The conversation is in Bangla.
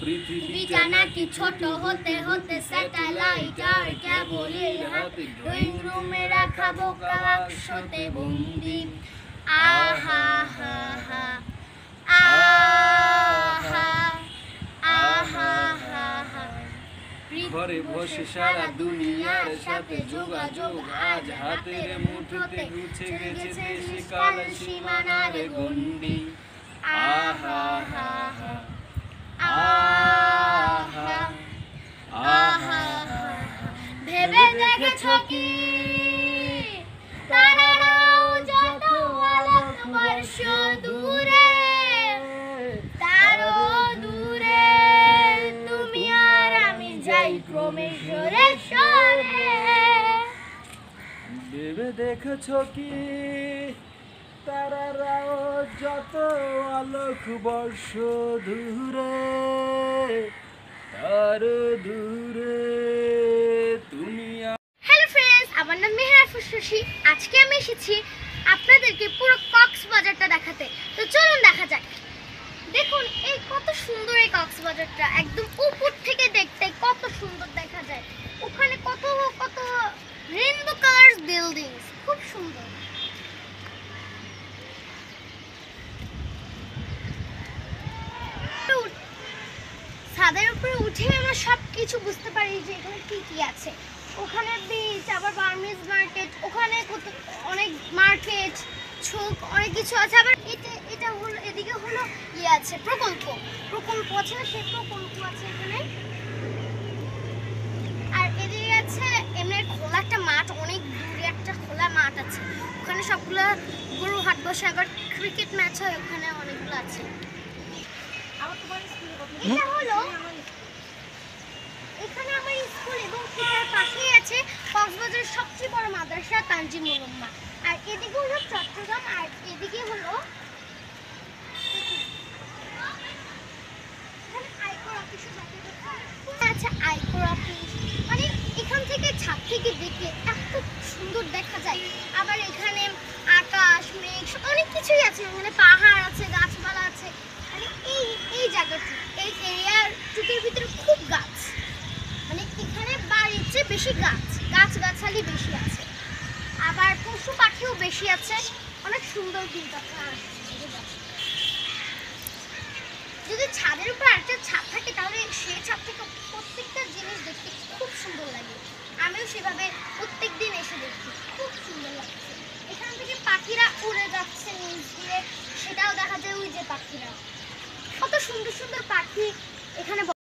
পৃথিবীটা নাকি ছোট হতে হতে স্যাটেলাইট আর কেবলের হাতে, ড্রয়িং রুমে রাখা বোকা বাক্সতে বন্দি। আহা হা হা আহা আহা হা হা। ঘরে বসে সারা দুনিয়ার সাথে যোগাযোগ আজ হাতের মুঠোতে, ঘুচে গেছে দেশে কাল সীমানার গণ্ডি। আহা হা হা আহা আহা। ভেবে দেখেছো কি তারারাও যত আলোক বর্ষ দূরে, তারও দূরে তুমি আর আমি যাই ক্রমে সরে সরে। ভেবে দেখেছো কি তারারাও যত আলোক বর্ষ দূরে, তার দূরে তুমি। হ্যালো ফ্রেন্ডস, আমার নাম মেহরা ফুসফুসি। আজকে আমি এসেছি আপনাদেরকে পুরো কক্সবাজারটা দেখাতে। তো চলুন দেখা যাক। দেখুন এই কত সুন্দর এই কক্সবাজারটা, একদম উপর থেকে দেখতে কত সুন্দর দেখা যায়। ওখানে কত কত রেইনবো কালারস বিল্ডিংস, খুব সুন্দর। ছাদের উপরে উঠে আমরা সবকিছু বুঝতে পারি যে এখানে কি কি আছে। ওখানে বিচ, আবার বার্মিজ মার্কেট, ওখানে অনেক মার্কেট ছোক অনেক কিছু আছে। আবার এটা হলো এদিকে হলো আছে প্রকল্প আছে না, সেই প্রকল্প আছে এখানে। আর এদিকে আছে এমনি খোলা একটা মাঠ, অনেক দূরে একটা খোলা মাঠ আছে, ওখানে সবগুলো গরু হাট বসে, আবার ক্রিকেট ম্যাচ হয় ওখানে, অনেকগুলো আছে। এটা হলো এখানে আমার স্কুল, এবং তার পাশেই আছে কক্সবাজারের সবচেয়ে বড় মাদ্রাসা তানজিম উলুম্মা। আর এদিকে হলো চট্টগ্রাম, আর এদিকে হলো আয়কর অফিস আছে, আয়কর অফিস। মানে এখান থেকে ছাদ থেকে দেখে এত সুন্দর দেখা যায়। আবার এখানে আকাশ মেঘ অনেক কিছুই আছে, মানে পাহাড় আছে, গাছপালা আছে। মানে এই জায়গাটি, এই এরিয়াটুকুর ভিতরে খুব গাছ, মানে এখানে বাড়ির চেয়ে বেশি গাছগাছালি বেশি আছে। আবার পশু পাখিও বেশি আছে, অনেক সুন্দর কিন্তু। যদি ছাদের উপর একটা ছাদ থাকে তাহলে সেই ছাদ থেকে প্রত্যেকটা জিনিস দেখতে খুব সুন্দর লাগে। আমিও সেভাবে প্রত্যেকদিন এসে দেখি, খুব সুন্দর লাগছে। এখান থেকে পাখিরা উড়ে যাচ্ছে নিচ দিয়ে, সেটাও দেখা যায়। ওই যে পাখিরা, কত সুন্দর সুন্দর পাখি